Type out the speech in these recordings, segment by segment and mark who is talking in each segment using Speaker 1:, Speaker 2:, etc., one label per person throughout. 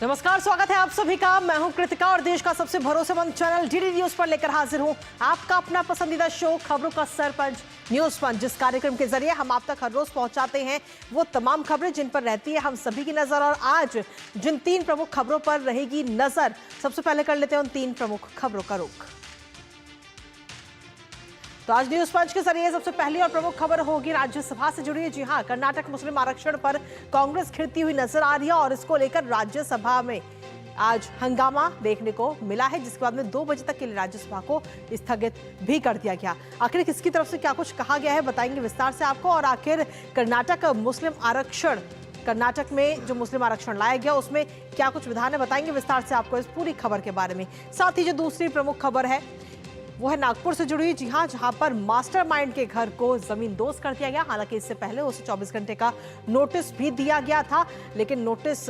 Speaker 1: नमस्कार, स्वागत है आप सभी का। मैं हूं कृतिका और देश का सबसे भरोसेमंद चैनल डीडी न्यूज पर लेकर हाजिर हूं आपका अपना पसंदीदा शो खबरों का सरपंच न्यूज पंच, जिस कार्यक्रम के जरिए हम आप तक हर रोज पहुंचाते हैं वो तमाम खबरें जिन पर रहती है हम सभी की नजर। और आज जिन 3 प्रमुख खबरों पर रहेगी नजर, सबसे पहले कर लेते हैं उन 3 प्रमुख खबरों का रुख। तो आज न्यूज पंच के जरिए सबसे पहली और प्रमुख खबर होगी राज्यसभा से जुड़ी। जी हां, कर्नाटक मुस्लिम आरक्षण पर कांग्रेस खिड़ती हुई नजर आ रही है और इसको लेकर राज्यसभा में आज हंगामा देखने को मिला है, जिसके बाद में 2 बजे तक के लिए राज्यसभा को स्थगित भी कर दिया गया। आखिर किसकी तरफ से क्या कुछ कहा गया है बताएंगे विस्तार से आपको। और आखिर कर्नाटक मुस्लिम आरक्षण, कर्नाटक में जो मुस्लिम आरक्षण लाया गया उसमें क्या कुछ विधान है बताएंगे विस्तार से आपको इस पूरी खबर के बारे में। साथ ही जो दूसरी प्रमुख खबर है वो है नागपुर से जुड़ी। जी हां, जहां पर मास्टरमाइंड के घर को जमींदोज कर दिया गया। हालांकि इससे पहले उसे 24 घंटे का नोटिस भी दिया गया था, लेकिन नोटिस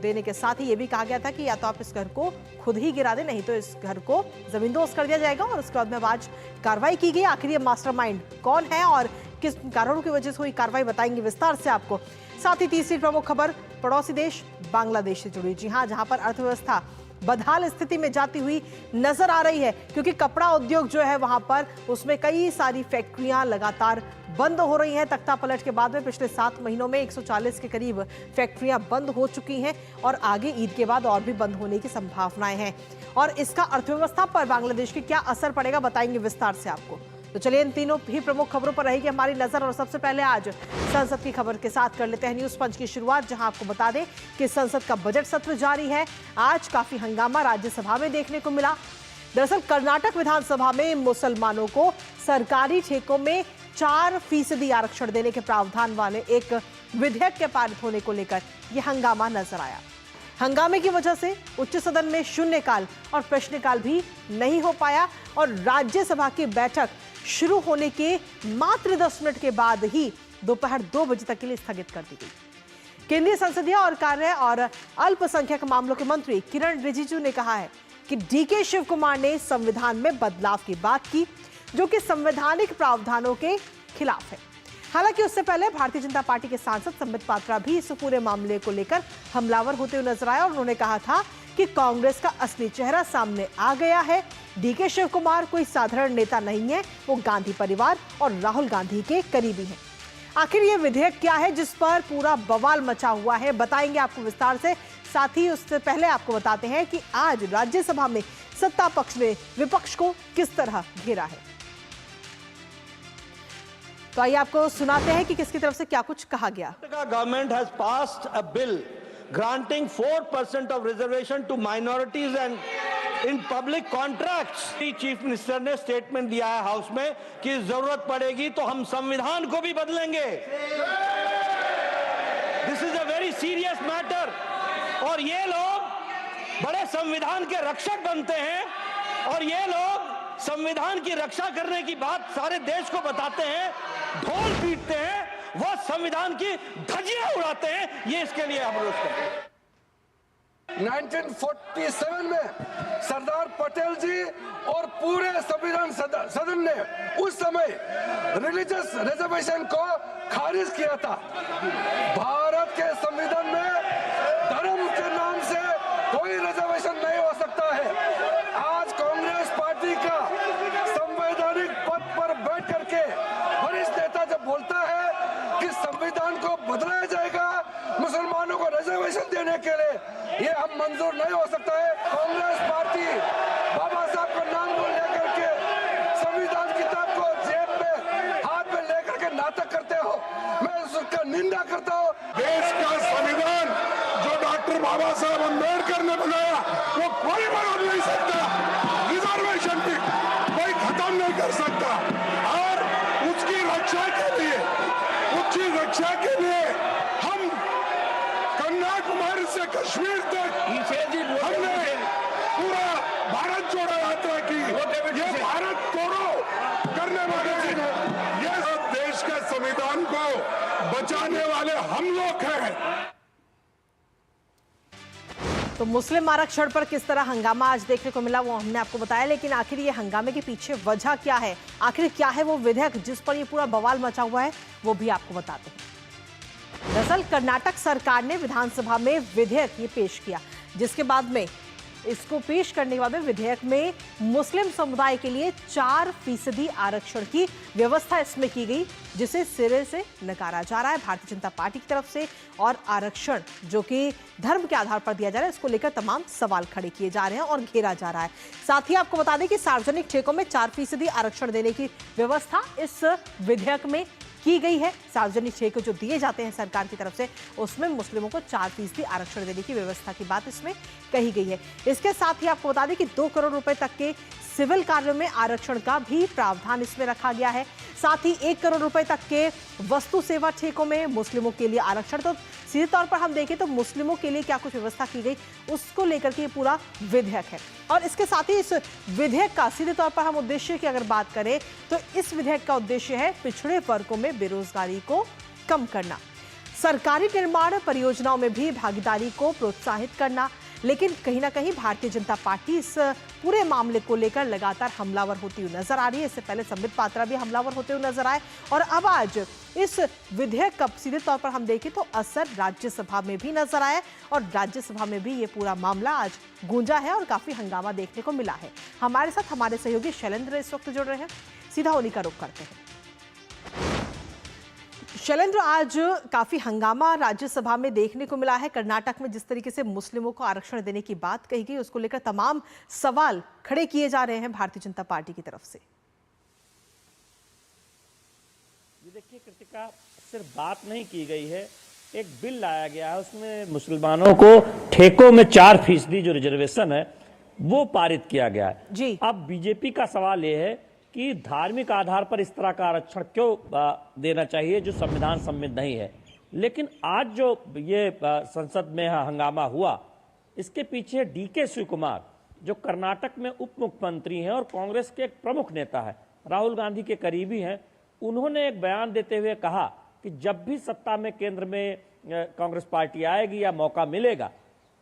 Speaker 1: देने के साथ ही यह भी कहा गया था कि या तो आप इस घर को खुद ही गिरा दें, नहीं तो इस घर को जमींदोज कर दिया जाएगा। और उसके बाद में आज कार्रवाई की गई। आखिर ये मास्टरमाइंड कौन है और किस कारणों की वजह से हुई कार्रवाई बताएंगे विस्तार से आपको। साथ ही तीसरी प्रमुख खबर पड़ोसी देश बांग्लादेश से जुड़ी। जी हां, जहां पर अर्थव्यवस्था बदहाल स्थिति में जाती हुई नजर आ रही है, क्योंकि कपड़ा उद्योग जो है वहां पर उसमें कई सारी फैक्ट्रियां लगातार बंद हो रही हैं। तख्ता पलट के बाद में पिछले 7 महीनों में 140 के करीब फैक्ट्रियां बंद हो चुकी हैं और आगे ईद के बाद और भी बंद होने की संभावनाएं हैं। और इसका अर्थव्यवस्था पर बांग्लादेश के क्या असर पड़ेगा बताएंगे विस्तार से आपको। तो चलिए इन तीनों ही प्रमुख खबरों पर रहेगी हमारी नजर। और सबसे पहले आज संसद की खबर के साथ कर लेते हैं न्यूज पंच की शुरुआत, जहां आपको बता दें कि संसद का बजट सत्र जारी है। आज काफी हंगामा राज्यसभा में देखने को मिला। दरअसल कर्नाटक विधानसभा में मुसलमानों को सरकारी ठेकों में 4% आरक्षण देने के प्रावधान वाले एक विधेयक के पारित होने को लेकर यह हंगामा नजर आया। हंगामे की वजह से उच्च सदन में शून्यकाल और प्रश्नकाल भी नहीं हो पाया और राज्यसभा की बैठक शुरू होने के मात्र 10 मिनट के बाद ही दोपहर 2 बजे तक के लिए स्थगित कर दी गई। केंद्रीय संसदीय और कार्य और अल्पसंख्यक मामलों के मंत्री किरण रिजिजू ने कहा है कि डीके शिव कुमार ने संविधान में बदलाव की बात की, जो कि संवैधानिक प्रावधानों के खिलाफ है। हालांकि उससे पहले भारतीय जनता पार्टी के सांसद संबित पात्रा भी इस पूरे मामले को लेकर हमलावर होते हुए नजर आए और उन्होंने कहा था कि कांग्रेस का असली चेहरा सामने आ गया है। डीके शिव कुमार कोई साधारण नेता नहीं है, वो गांधी परिवार और राहुल गांधी के करीबी हैं। आखिर ये विधेयक क्या है जिस पर पूरा बवाल मचा हुआ है बताएंगे आपको विस्तार से। साथ ही उससे पहले आपको बताते हैं कि आज राज्यसभा में सत्ता पक्ष ने विपक्ष को किस तरह घेरा है। तो आइए आपको सुनाते हैं कि किसकी तरफ से क्या कुछ कहा गया।
Speaker 2: Government has passed a bill granting 4% of reservation to minorities and in public contracts। Chief minister ने स्टेटमेंट दिया है हाउस में कि जरूरत पड़ेगी तो हम संविधान को भी बदलेंगे। This is a very serious matter और ये लोग बड़े संविधान के रक्षक बनते हैं और ये लोग संविधान की रक्षा करने की बात सारे देश को बताते हैं, ढोल पीटते हैं, वो संविधान की धज्जियां उड़ाते हैं। ये इसके लिए हम रोज करते हैं।
Speaker 3: 1947 में सरदार पटेल जी और पूरे संविधान सदन ने उस समय रिलीजियस रिजर्वेशन को खारिज किया था। भारत के संविधान में धर्म के नाम से कोई रिजर्वेशन नहीं हो सकता है। आज कांग्रेस पार्टी का संवैधानिक पद पर बैठ करके वरिष्ठ नेता जब बोलता है कि संविधान को बदलाया जाएगा मुसलमानों को रिजर्वेशन देने के लिए, ये हम मंजूर नहीं हो सकता है। कांग्रेस पार्टी बाबा साहब का नाम लेकर के संविधान किताब को जेब में हाथ में लेकर के नाटक करते हो, मैं उसका निंदा करता हूँ।
Speaker 4: देश का संविधान जो डॉक्टर बाबा साहब अम्बेडकर ने बनाया वो कोई बदल नहीं सकता। रिजर्वेशन भी कोई खत्म नहीं कर सकता और उसकी रक्षा के लिए हम कन्याकुमारी से कश्मीर तक हमने पूरा भारत जोड़ो यात्रा की। ये भारत तोड़ो करने वाले ये देश के संविधान को बचाने वाले हम लोग हैं।
Speaker 1: तो मुस्लिम आरक्षण पर किस तरह हंगामा आज देखने को मिला वो हमने आपको बताया, लेकिन आखिर ये हंगामे के पीछे वजह क्या है, आखिर क्या है वो विधेयक जिस पर ये पूरा बवाल मचा हुआ है, वो भी आपको बताते हैं। दरअसल कर्नाटक सरकार ने विधानसभा में विधेयक ये पेश किया जिसके बाद में इसको पेश करने के बाद में विधेयक में मुस्लिम समुदाय के लिए 4% आरक्षण की व्यवस्था इसमें की गई, जिसे सिरे से नकारा जा रहा है भारतीय जनता पार्टी की तरफ से। और आरक्षण जो कि धर्म के आधार पर दिया जा रहा है, इसको लेकर तमाम सवाल खड़े किए जा रहे हैं और घेरा जा रहा है। साथ ही आपको बता दें कि सार्वजनिक ठेकों में 4% आरक्षण देने की व्यवस्था इस विधेयक में की गई है। सार्वजनिक ठेके जो दिए जाते हैं सरकार की तरफ से, उसमें मुस्लिमों को 4% आरक्षण देने की व्यवस्था की बात इसमें कही गई है। इसके साथ ही आपको बता दें कि 2 करोड़ रुपए तक के सिविल कार्यों में आरक्षण का भी प्रावधान इसमें रखा गया है। साथ ही 1 करोड़ रुपए तक के वस्तु सेवा ठेकों में मुस्लिमों के लिए आरक्षण। तो सीधे तौर पर हम देखें तो मुस्लिमों के लिए क्या कुछ व्यवस्था की गई, उसको लेकर के पूरा विधेयक है। और इसके साथ ही इस विधेयक का सीधे तौर पर हम उद्देश्य की अगर बात करें तो इस विधेयक का उद्देश्य है पिछड़े वर्गों में बेरोजगारी को कम करना, सरकारी निर्माण परियोजनाओं में भी भागीदारी को प्रोत्साहित करना। लेकिन कहीं ना कहीं भारतीय जनता पार्टी इस पूरे मामले को लेकर लगातार हमलावर होती हुई नजर आ रही है। इससे पहले संबित पात्रा भी हमलावर होते हुए नजर आए और अब आज इस विधेयक का सीधे तौर पर हम देखें तो असर राज्यसभा में भी नजर आया और राज्यसभा में भी ये पूरा मामला आज गूंजा है और काफी हंगामा देखने को मिला है। हमारे साथ हमारे सहयोगी शैलेंद्र इस वक्त जुड़ रहे हैं, सीधा उन्हीं का रुख करते हैं। शैलेंद्र, आज काफी हंगामा राज्यसभा में देखने को मिला है। कर्नाटक में जिस तरीके से मुस्लिमों को आरक्षण देने की बात कही गई, उसको लेकर तमाम सवाल खड़े किए जा रहे हैं भारतीय जनता पार्टी की तरफ से।
Speaker 2: ये देखिए कृतिका, सिर्फ बात नहीं की गई है, एक बिल लाया गया है, उसमें मुसलमानों को ठेकों में 4% जो रिजर्वेशन है वो पारित किया गया है
Speaker 1: जी।
Speaker 2: अब बीजेपी का सवाल ये है कि धार्मिक आधार पर इस तरह का आरक्षण क्यों देना चाहिए जो संविधान सम्मत नहीं है। लेकिन आज जो ये संसद में हंगामा हुआ, इसके पीछे डीके शिव कुमार जो कर्नाटक में उप मुख्यमंत्री हैं और कांग्रेस के एक प्रमुख नेता है, राहुल गांधी के करीबी हैं, उन्होंने एक बयान देते हुए कहा कि जब भी सत्ता में केंद्र में कांग्रेस पार्टी आएगी या मौका मिलेगा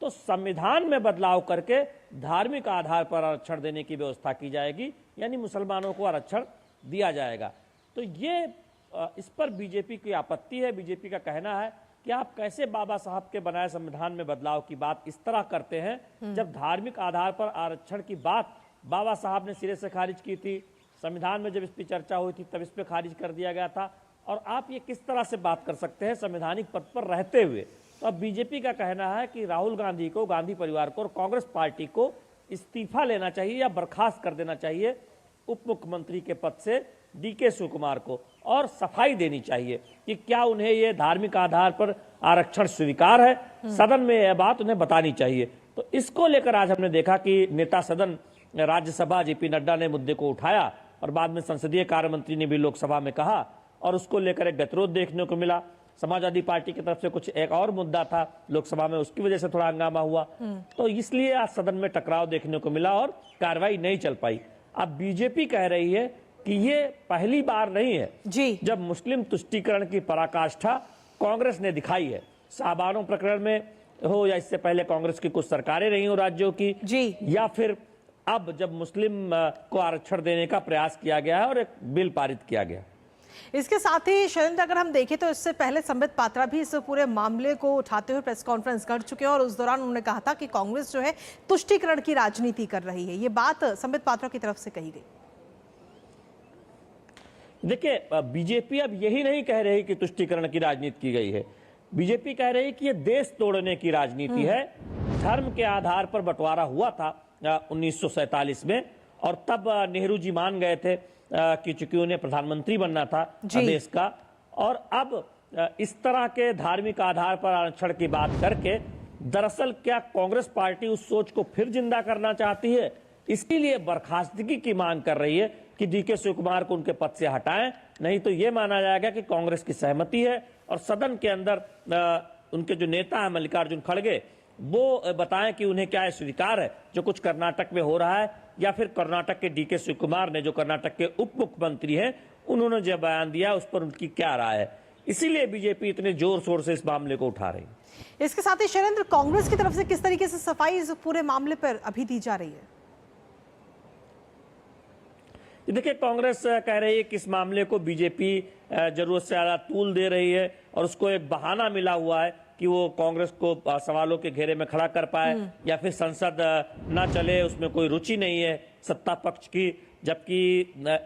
Speaker 2: तो संविधान में बदलाव करके धार्मिक आधार पर आरक्षण देने की व्यवस्था की जाएगी, यानी मुसलमानों को आरक्षण दिया जाएगा। तो ये इस पर बीजेपी की आपत्ति है। बीजेपी का कहना है कि आप कैसे बाबा साहब के बनाए संविधान में बदलाव की बात इस तरह करते हैं जब धार्मिक आधार पर आरक्षण की बात बाबा साहब ने सिरे से खारिज की थी। संविधान में जब इस पर चर्चा हुई थी तब इस पर खारिज कर दिया गया था, और आप ये किस तरह से बात कर सकते हैं संवैधानिक पद पर रहते हुए। तो अब बीजेपी का कहना है कि राहुल गांधी को, गांधी परिवार को और कांग्रेस पार्टी को इस्तीफा लेना चाहिए या बर्खास्त कर देना चाहिए उप मुख्यमंत्री के पद से डीके शिव कुमार को, और सफाई देनी चाहिए कि क्या उन्हें ये धार्मिक आधार पर आरक्षण स्वीकार है। सदन में यह बात उन्हें बतानी चाहिए। तो इसको लेकर आज हमने देखा कि नेता सदन राज्यसभा जेपी नड्डा ने मुद्दे को उठाया और बाद में संसदीय कार्य मंत्री ने भी लोकसभा में कहा, और उसको लेकर एक गतिरोध देखने को मिला। समाजवादी पार्टी की तरफ से कुछ एक और मुद्दा था लोकसभा में, उसकी वजह से थोड़ा हंगामा हुआ, तो इसलिए आज सदन में टकराव देखने को मिला और कार्रवाई नहीं चल पाई। अब बीजेपी कह रही है कि ये पहली बार नहीं है
Speaker 1: जी
Speaker 2: जब मुस्लिम तुष्टीकरण की पराकाष्ठा कांग्रेस ने दिखाई है। शाहबानो प्रकरण में हो या इससे पहले कांग्रेस की कुछ सरकारें रही हो राज्यों की
Speaker 1: जी,
Speaker 2: या फिर अब जब मुस्लिम को आरक्षण देने का प्रयास किया गया है और एक बिल पारित किया गया।
Speaker 1: इसके साथ ही शैलेंद्र, अगर हम देखें तो इससे पहले संबित पात्रा भी इस पूरे मामले को उठाते हुए प्रेस कॉन्फ्रेंस कर चुके हैं और उस दौरान उन्होंने कहा था कि कांग्रेस जो है तुष्टीकरण की राजनीति कर रही है। ये बात संबित पात्रा की तरफ से कही गई।
Speaker 2: देखिए, बीजेपी अब यही नहीं कह रही कि तुष्टीकरण की राजनीति की गई है। बीजेपी कह रही कि ये देश तोड़ने की राजनीति है। धर्म के आधार पर बंटवारा हुआ था 1947 में, और तब नेहरू जी मान गए थे कि चूंकि उन्हें प्रधानमंत्री बनना था देश का, और अब इस तरह के धार्मिक आधार पर आरक्षण की बात करके दरअसल क्या कांग्रेस पार्टी उस सोच को फिर जिंदा करना चाहती है, इसके लिए बर्खास्तगी की मांग कर रही है कि डीके शिव कुमार को उनके पद से हटाएं, नहीं तो यह माना जाएगा कि कांग्रेस की सहमति है। और सदन के अंदर उनके जो नेता है मल्लिकार्जुन खड़गे, वो बताएं कि उन्हें क्या स्वीकार है जो कुछ कर्नाटक में हो रहा है, या फिर कर्नाटक के डीके शिव कुमार ने जो कर्नाटक के उप मुख्यमंत्री हैं उन्होंने जो बयान दिया उस पर उनकी क्या राय है। इसीलिए बीजेपी इतने जोर शोर से इस मामले को उठा रही है।
Speaker 1: इसके साथ ही शैलेंद्र, कांग्रेस की तरफ से किस तरीके से सफाई इस पूरे मामले पर अभी दी जा रही है?
Speaker 2: देखिए, कांग्रेस कह रही है कि इस मामले को बीजेपी जरूरत से ज्यादा तूल दे रही है और उसको एक बहाना मिला हुआ है कि वो कांग्रेस को सवालों के घेरे में खड़ा कर पाए, या फिर संसद ना चले, उसमें कोई रुचि नहीं है सत्ता पक्ष की, जबकि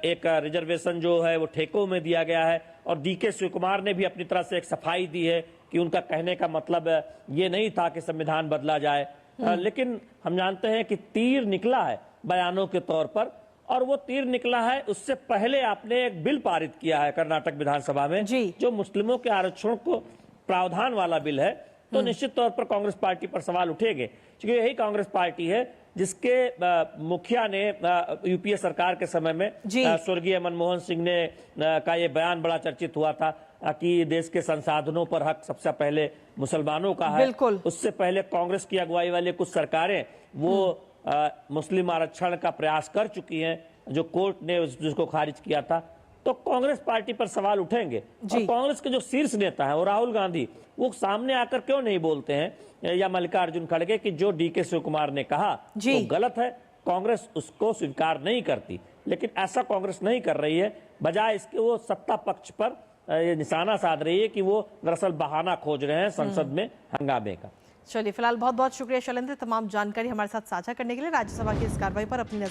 Speaker 2: एक रिजर्वेशन जो है वो ठेकों में दिया गया है। और डीके शिव कुमार ने भी अपनी तरह से एक सफाई दी है कि उनका कहने का मतलब ये नहीं था कि संविधान बदला जाए, लेकिन हम जानते हैं कि तीर निकला है बयानों के तौर पर, और वो तीर निकला है उससे पहले आपने एक बिल पारित किया है कर्नाटक विधानसभा में जो मुस्लिमों के आरक्षण को प्रावधान वाला बिल है। तो निश्चित तौर पर कांग्रेस पार्टी पर सवाल उठेंगे, क्योंकि यही कांग्रेस पार्टी है जिसके मुखिया ने यूपीए सरकार के समय में स्वर्गीय मनमोहन सिंह ने का ये बयान बड़ा चर्चित हुआ था कि देश के संसाधनों पर हक सबसे पहले मुसलमानों का है। उससे पहले कांग्रेस की अगुवाई वाले कुछ सरकारें वो मुस्लिम आरक्षण का प्रयास कर चुकी हैं, जो कोर्ट ने जिसको खारिज किया था। तो कांग्रेस पार्टी पर सवाल उठेंगे। और कांग्रेस के जो शीर्ष नेता हैं वो राहुल गांधी, वो सामने आकर क्यों नहीं बोलते हैं, या मल्लिकार्जुन खड़गे, कि जो डीके शिव कुमार ने कहा वो गलत है, कांग्रेस उसको स्वीकार नहीं करती। लेकिन ऐसा कांग्रेस नहीं कर रही है, बजाय इसके वो सत्ता पक्ष पर ये निशाना साध रही है कि वो दरअसल बहाना खोज रहे हैं संसद में हंगामे का।
Speaker 1: चलिए, फिलहाल बहुत बहुत शुक्रिया शैलेंद्र, तमाम जानकारी हमारे साथ साझा करने के लिए। राज्यसभा की इस कार्रवाई पर अपनी नजर